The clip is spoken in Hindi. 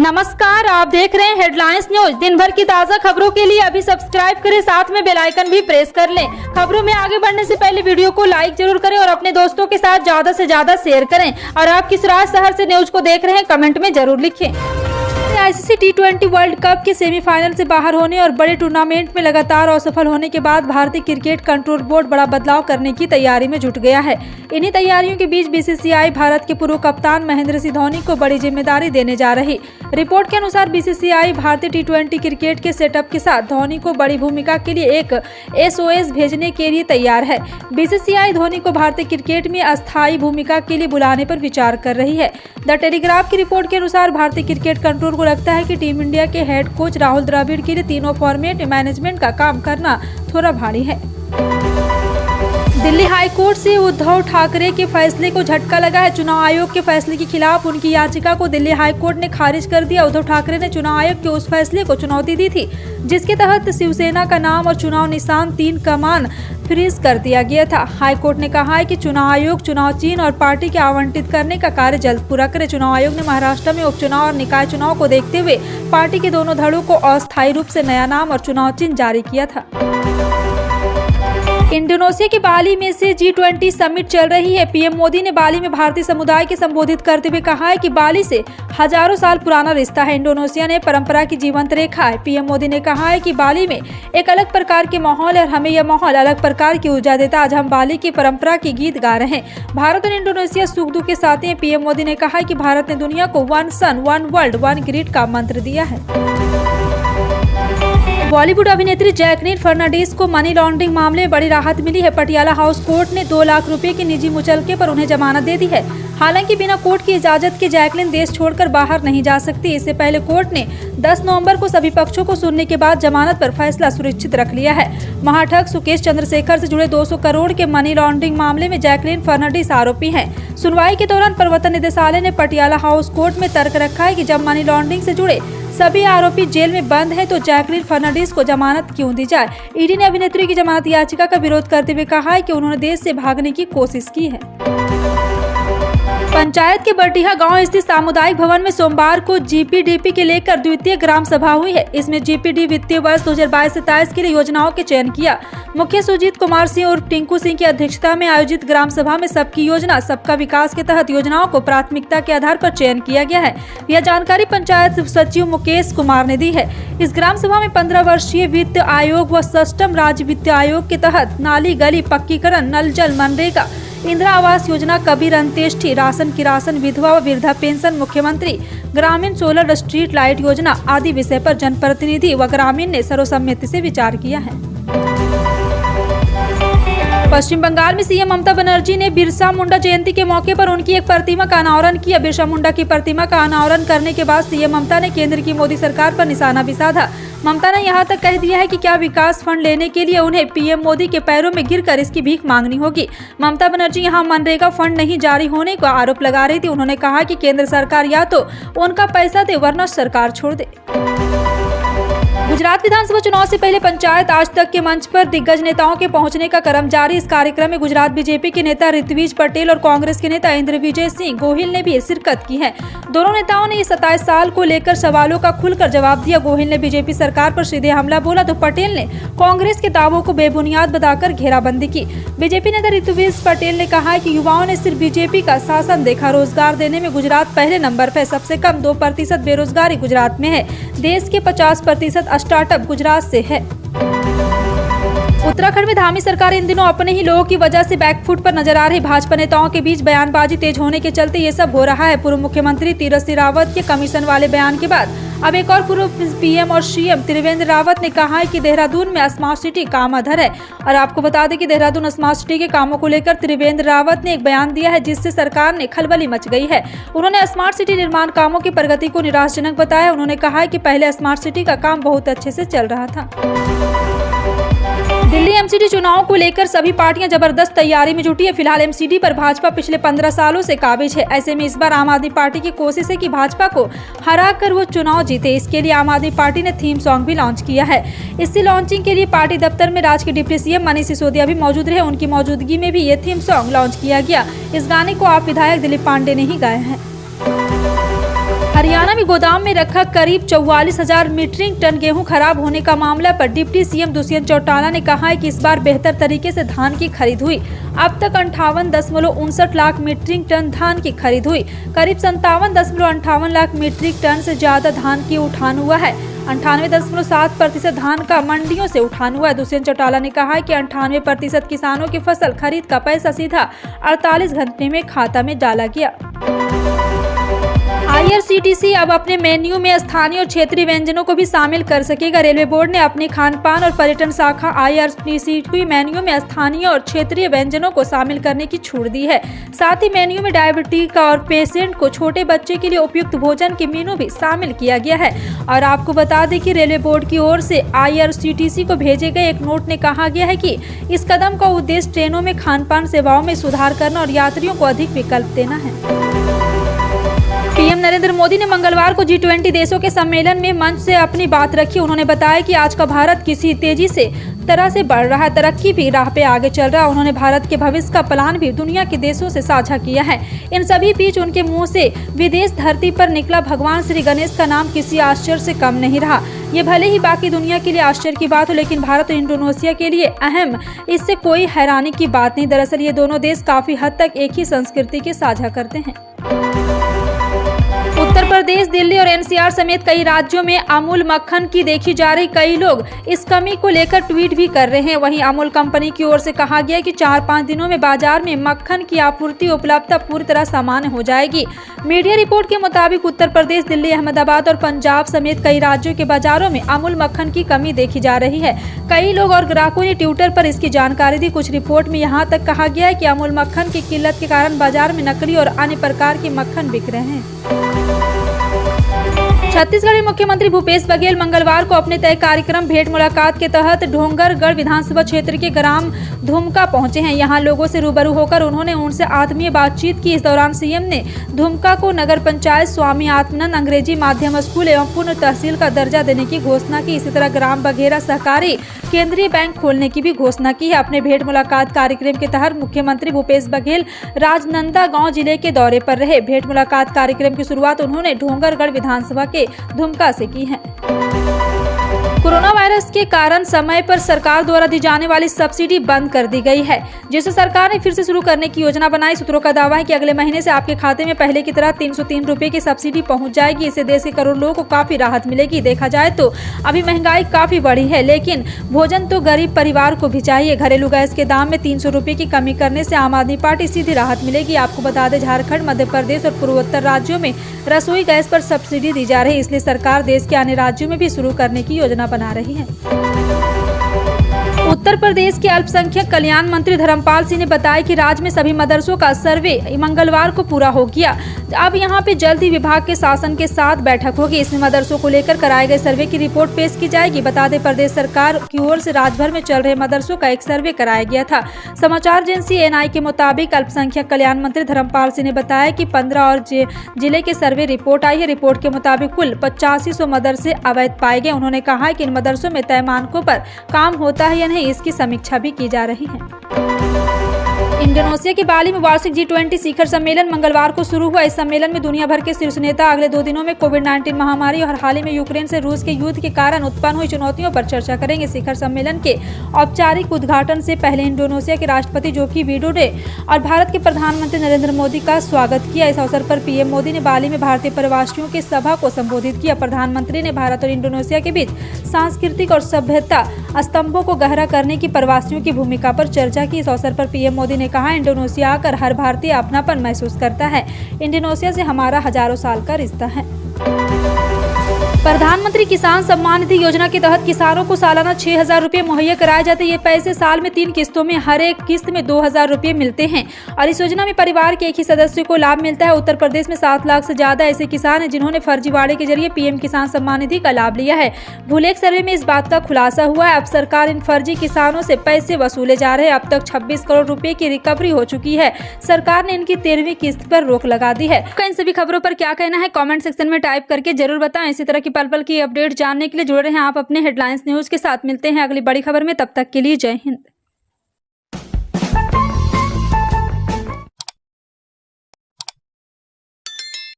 नमस्कार, आप देख रहे हैं हेडलाइंस न्यूज। दिन भर की ताज़ा खबरों के लिए अभी सब्सक्राइब करें, साथ में बेल आइकन भी प्रेस कर लें। खबरों में आगे बढ़ने से पहले वीडियो को लाइक जरूर करें और अपने दोस्तों के साथ ज्यादा से ज्यादा शेयर करें। और आप किस शहर से न्यूज को देख रहे हैं, कमेंट में जरूर लिखें। आईसीसी टी20 वर्ल्ड कप के सेमीफाइनल से बाहर होने और बड़े टूर्नामेंट में लगातार असफल होने के बाद भारतीय क्रिकेट कंट्रोल बोर्ड बड़ा बदलाव करने की तैयारी में जुट गया है। इन्हीं तैयारियों के बीच बीसीसीआई भारत के पूर्व कप्तान महेंद्र सिंह धोनी को बड़ी जिम्मेदारी देने जा रही। रिपोर्ट के अनुसार बीसीसीआई भारतीय टी20 क्रिकेट के सेटअप के साथ धोनी को बड़ी भूमिका के लिए एक SOS भेजने के लिए तैयार है। बीसीसीआई धोनी को भारतीय क्रिकेट में अस्थायी भूमिका के लिए बुलाने पर विचार कर रही है। द टेलीग्राफ की रिपोर्ट के अनुसार भारतीय क्रिकेट कंट्रोल को लगता है कि टीम इंडिया के हेड कोच राहुल द्रविड़ के लिए तीनों फॉर्मेट में मैनेजमेंट का काम करना थोड़ा भारी है। दिल्ली हाई कोर्ट से उद्धव ठाकरे के फैसले को झटका लगा है। चुनाव आयोग के फैसले के खिलाफ उनकी याचिका को दिल्ली हाई कोर्ट ने खारिज कर दिया। उद्धव ठाकरे ने चुनाव आयोग के उस फैसले को चुनौती दी थी जिसके तहत शिवसेना का नाम और चुनाव निशान 3 कमान फ्रीज कर दिया गया था। हाई कोर्ट ने कहा है कि चुनाव आयोग चुनाव चिन्ह और पार्टी के आवंटित करने का कार्य जल्द पूरा करे। चुनाव आयोग ने महाराष्ट्र में उपचुनाव और निकाय चुनाव को देखते हुए पार्टी के दोनों धड़ों को अस्थायी रूप से नया नाम और चुनाव चिन्ह जारी किया था। इंडोनेशिया के बाली में से G20 समिट चल रही है। पीएम मोदी ने बाली में भारतीय समुदाय के संबोधित करते हुए कहा है कि बाली से हजारों साल पुराना रिश्ता है। इंडोनेशिया ने परंपरा की जीवंत रेखा है। पीएम मोदी ने कहा है कि बाली में एक अलग प्रकार के माहौल है और हमें यह माहौल अलग प्रकार की ऊर्जा देता। आज हम बाली की परंपरा के गीत गा रहे हैं। भारत और इंडोनेशिया सुख दुख के साथी हैं। पीएम मोदी ने कहा है कि भारत ने दुनिया को 1 सन 1 वर्ल्ड 1 ग्रिड का मंत्र दिया है। बॉलीवुड अभिनेत्री जैकलीन फर्नांडीज को मनी लॉन्ड्रिंग मामले में बड़ी राहत मिली है। पटियाला हाउस कोर्ट ने 2 लाख रुपए की निजी मुचलके पर उन्हें जमानत दे दी है। हालांकि बिना कोर्ट की इजाजत के जैकलीन देश छोड़कर बाहर नहीं जा सकती। इससे पहले कोर्ट ने 10 नवंबर को सभी पक्षों को सुनने के बाद जमानत पर फैसला सुरक्षित रख लिया है। महाठग सुकेश चंद्रशेखर से जुड़े 200 करोड़ के मनी लॉन्ड्रिंग मामले में जैकलीन फर्नांडीज आरोपी हैं। सुनवाई के दौरान प्रवर्तन निदेशालय ने पटियाला हाउस कोर्ट में तर्क रखा है कि जब मनी लॉन्ड्रिंग से जुड़े सभी आरोपी जेल में बंद हैं तो जैकलीन फर्नांडीज को जमानत क्यों दी जाए। ईडी ने अभिनेत्री की जमानत याचिका का विरोध करते हुए कहा है कि उन्होंने देश से भागने की कोशिश की है। पंचायत के बरटीहा गांव स्थित सामुदायिक भवन में सोमवार को GPDP के लेकर द्वितीय ग्राम सभा हुई है। इसमें GPD वित्तीय वर्ष 2022-27 के लिए योजनाओं के चयन किया। मुख्य सुजीत कुमार सिंह और टिंकू सिंह की अध्यक्षता में आयोजित ग्राम सभा में सबकी योजना सबका विकास के तहत योजनाओं को प्राथमिकता के आधार पर चयन किया गया है। यह जानकारी पंचायत सचिव मुकेश कुमार ने दी है। इस ग्राम सभा में 15 वर्षीय वित्त आयोग व षष्ठम राज्य वित्त आयोग के तहत नाली गली पक्कीकरण, नल जल, मनरेगा, इंदिरा आवास योजना, कबीर अंत्येष्टि, राशन किरासन, विधवा व वृद्धा पेंशन, मुख्यमंत्री ग्रामीण सोलर स्ट्रीट लाइट योजना आदि विषय पर जनप्रतिनिधि व ग्रामीण ने सर्वसम्मति से विचार किया है। पश्चिम बंगाल में सीएम ममता बनर्जी ने बिरसा मुंडा जयंती के मौके पर उनकी एक प्रतिमा का अनावरण किया। बिरसा मुंडा की प्रतिमा का अनावरण करने के बाद सीएम ममता ने केंद्र की मोदी सरकार पर निशाना भी साधा। ममता ने यहां तक कह दिया है कि क्या विकास फंड लेने के लिए उन्हें पीएम मोदी के पैरों में गिरकर इसकी भीख मांगनी होगी। ममता बनर्जी यहां मनरेगा फंड नहीं जारी होने का आरोप लगा रही थी। उन्होंने कहा कि केंद्र सरकार या तो उनका पैसा दे वरना सरकार छोड़ दे। गुजरात विधानसभा चुनाव से पहले पंचायत आज तक के मंच पर दिग्गज नेताओं के पहुंचने का क्रम जारी। इस कार्यक्रम में गुजरात बीजेपी के नेता ऋत्विज पटेल और कांग्रेस के नेता इंद्रविजय सिंह गोहिल ने भी शिरकत की है। दोनों नेताओं ने 27 साल को लेकर सवालों का खुलकर जवाब दिया। गोहिल ने बीजेपी सरकार पर सीधे हमला बोला तो पटेल ने कांग्रेस के दावों को बेबुनियाद बताकर घेराबंदी की। बीजेपी नेता ऋत्विज पटेल ने कहा है कि युवाओं ने सिर्फ बीजेपी का शासन देखा। रोजगार देने में गुजरात पहले नंबर पर, सबसे कम 2% बेरोजगारी गुजरात में है। देश के 50% स्टार्टअप गुजरात से है। उत्तराखंड में धामी सरकार इन दिनों अपने ही लोगों की वजह से बैकफुट पर नजर आ रही। भाजपा नेताओं के बीच बयानबाजी तेज होने के चलते ये सब हो रहा है। पूर्व मुख्यमंत्री तीरथ सिंह रावत के कमीशन वाले बयान के बाद अब एक और पूर्व पीएम और सीएम त्रिवेंद्र रावत ने कहा है कि देहरादून में स्मार्ट सिटी काम अधर है। और आपको बता दें कि देहरादून स्मार्ट सिटी के कामों को लेकर त्रिवेंद्र रावत ने एक बयान दिया है जिससे सरकार ने खलबली मच गई है। उन्होंने स्मार्ट सिटी निर्माण कामों की प्रगति को निराशाजनक बताया। उन्होंने कहा है कि पहले स्मार्ट सिटी का काम बहुत अच्छे से चल रहा था। दिल्ली एमसीडी चुनाव को लेकर सभी पार्टियां जबरदस्त तैयारी में जुटी है। फिलहाल एमसीडी पर भाजपा पिछले 15 सालों से काबिज है। ऐसे में इस बार आम आदमी पार्टी की कोशिश है कि भाजपा को हराकर वो चुनाव जीते। इसके लिए आम आदमी पार्टी ने थीम सॉन्ग भी लॉन्च किया है। इससे लॉन्चिंग के लिए पार्टी दफ्तर में राज्य के डिप्टी सीएम मनीष सिसोदिया भी मौजूद रहे। उनकी मौजूदगी में भी ये थीम सॉन्ग लॉन्च किया गया। इस गाने को आप विधायक दिलीप पांडे ने ही गाया है। हरियाणा में गोदाम में रखा करीब 44,000 मीट्रिक टन गेहूं खराब होने का मामला पर डिप्टी सीएम दुष्यंत चौटाला ने कहा है कि इस बार बेहतर तरीके से धान की खरीद हुई। अब तक 58.59 लाख मीट्रिक टन धान की खरीद हुई। करीब 57.58 लाख मीट्रिक टन से ज्यादा धान की उठान हुआ है। 98.7% धान का मंडियों से उठान हुआ है। दुष्यंत चौटाला ने कहा है कि 98% किसानों की फसल खरीद का पैसा सीधा 48 घंटे में खाता में डाला गया। IRCTC अब अपने मेन्यू में स्थानीय और क्षेत्रीय व्यंजनों को भी शामिल कर सकेगा। रेलवे बोर्ड ने अपनी खान-पान और पर्यटन शाखा IRCTC मेन्यू में स्थानीय और क्षेत्रीय व्यंजनों को शामिल करने की छूट दी है। साथ ही मेन्यू में डायबिटीज और पेशेंट को छोटे बच्चे के लिए उपयुक्त भोजन के मेनू भी शामिल किया गया है। और आपको बता दें कि रेलवे बोर्ड की ओर से IRCTC को भेजे गए एक नोट में कहा गया है कि इस कदम का उद्देश्य ट्रेनों में खान-पान सेवाओं में सुधार करना और यात्रियों को अधिक विकल्प देना है। पीएम नरेंद्र मोदी ने मंगलवार को G20 देशों के सम्मेलन में मंच से अपनी बात रखी। उन्होंने बताया कि आज का भारत किसी तेजी से तरह से बढ़ रहा है, तरक्की भी राह पे आगे चल रहा है। उन्होंने भारत के भविष्य का प्लान भी दुनिया के देशों से साझा किया है। इन सभी बीच उनके मुंह से विदेश धरती पर निकला भगवान श्री गणेश का नाम किसी आश्चर्य से कम नहीं रहा। ये भले ही बाकी दुनिया के लिए आश्चर्य की बात हो, लेकिन भारत और इंडोनेशिया के लिए अहम इससे कोई हैरानी की बात नहीं। दरअसल ये दोनों देश काफी हद तक एक ही संस्कृति के साझा करते हैं। उत्तर प्रदेश, दिल्ली और NCR समेत कई राज्यों में अमूल मक्खन की देखी जा रही कई लोग इस कमी को लेकर ट्वीट भी कर रहे हैं। वहीं अमूल कंपनी की ओर से कहा गया कि 4-5 दिनों में बाजार में मक्खन की आपूर्ति उपलब्धता पूरी तरह सामान्य हो जाएगी। मीडिया रिपोर्ट के मुताबिक उत्तर प्रदेश, दिल्ली, अहमदाबाद और पंजाब समेत कई राज्यों के बाजारों में अमूल मक्खन की कमी देखी जा रही है। कई लोग और ग्राहकों ने ट्विटर पर इसकी जानकारी दी। कुछ रिपोर्ट में यहाँ तक कहा गया है कि अमूल मक्खन की किल्लत के कारण बाजार में नकली और अन्य प्रकार के मक्खन बिक रहे हैं। छत्तीसगढ़ के मुख्यमंत्री भूपेश बघेल मंगलवार को अपने तय कार्यक्रम भेंट मुलाकात के तहत डोंगरगढ़ विधानसभा क्षेत्र के ग्राम धुमका पहुंचे हैं। यहां लोगों से रूबरू होकर उन्होंने उनसे आत्मीय बातचीत की। इस दौरान सीएम ने धुमका को नगर पंचायत स्वामी आत्मानंद अंग्रेजी माध्यम स्कूल एवं पूर्ण तहसील का दर्जा देने की घोषणा की। इसी तरह ग्राम बघेरा सहकारी केंद्रीय बैंक खोलने की भी घोषणा की है। अपने भेंट मुलाकात कार्यक्रम के तहत मुख्यमंत्री भूपेश बघेल राजनांदगांव जिले के दौरे पर रहे। भेंट मुलाकात कार्यक्रम की शुरुआत उन्होंने डोंगरगढ़ विधानसभा के धुमका से की है। कोरोना वायरस के कारण समय पर सरकार द्वारा दी जाने वाली सब्सिडी बंद कर दी गई है, जिसे सरकार ने फिर से शुरू करने की योजना बनाई। सूत्रों का दावा है कि अगले महीने से आपके खाते में पहले की तरह 303 रुपए की सब्सिडी पहुंच जाएगी। इससे देश के करोड़ों लोगों को काफी राहत मिलेगी। देखा जाए तो अभी महंगाई काफी बढ़ी है, लेकिन भोजन तो गरीब परिवार को भी चाहिए। घरेलू गैस के दाम में 300 रुपए की कमी करने से आम आदमी पार्टी सीधी राहत मिलेगी। आपको बता दें, झारखंड, मध्य प्रदेश और पूर्वोत्तर राज्यों में रसोई गैस पर सब्सिडी दी जा रही है। इसलिए सरकार देश के अन्य राज्यों में भी शुरू करने की योजना बना रही है। उत्तर प्रदेश के अल्पसंख्यक कल्याण मंत्री धर्मपाल सिंह ने बताया कि राज्य में सभी मदरसों का सर्वे मंगलवार को पूरा हो गया। अब यहां पे जल्द ही विभाग के शासन के साथ बैठक होगी। इसमें मदरसों को लेकर कराए गए सर्वे की रिपोर्ट पेश की जाएगी। बता दें, प्रदेश सरकार की ओर से राज्य भर में चल रहे मदरसों का एक सर्वे कराया गया था। समाचार एजेंसी NI के मुताबिक अल्पसंख्यक कल्याण मंत्री धर्मपाल सिंह ने बताया कि 15 और जिले के सर्वे रिपोर्ट आई है। रिपोर्ट के मुताबिक कुल 8500 मदरसे अवैध पाए गए। उन्होंने कहा है कि इन मदरसों में तय मानकों पर काम होता है या नहीं, इसकी समीक्षा भी की जा रही है। इंडोनेशिया के बाली में वार्षिक G20 शिखर सम्मेलन मंगलवार को शुरू हुआ। इस सम्मेलन में दुनिया भर के शीर्ष नेता अगले 2 दिनों में कोविड-19 महामारी और हाल ही में यूक्रेन से रूस के युद्ध के कारण उत्पन्न हुई चुनौतियों पर चर्चा करेंगे। शिखर सम्मेलन के औपचारिक उद्घाटन से पहले इंडोनेशिया के राष्ट्रपति जोको विडोडो ने और भारत के प्रधानमंत्री नरेंद्र मोदी का स्वागत किया। इस अवसर पर पीएम मोदी ने बाली में भारतीय प्रवासियों की सभा को संबोधित किया। प्रधानमंत्री ने भारत और इंडोनेशिया के बीच सांस्कृतिक और सभ्यता स्तंभों को गहरा करने की प्रवासियों की भूमिका पर चर्चा की। इस अवसर पर पीएम मोदी ने कहा, इंडोनेशिया आकर हर भारतीय अपनापन महसूस करता है। इंडोनेशिया से हमारा हजारों साल का रिश्ता है। प्रधानमंत्री किसान सम्मान निधि योजना के तहत किसानों को सालाना 6,000 रुपये मुहैया कराए जाते हैं। ये पैसे साल में 3 किस्तों में हर एक किस्त में 2,000 रुपये मिलते हैं और इस योजना में परिवार के एक ही सदस्य को लाभ मिलता है। उत्तर प्रदेश में 7 लाख से ज्यादा ऐसे किसान हैं जिन्होंने फर्जीवाड़े के जरिए पीएम किसान सम्मान निधि का लाभ लिया है। भूलेख सर्वे में इस बात का खुलासा हुआ है। अब सरकार इन फर्जी किसानों से पैसे वसूले जा रहे हैं। अब तक 26 करोड़ रुपए की रिकवरी हो चुकी है। सरकार ने इनकी 13वीं किस्त पर रोक लगा दी है। इन सभी खबरों पर क्या कहना है कमेंट सेक्शन में टाइप करके जरूर बताएं। इसी तरह की पल पल की अपडेट जानने के लिए जुड़े रहें आप अपने हेडलाइंस न्यूज के साथ। मिलते हैं अगली बड़ी खबर में, तब तक के लिए जय हिंद।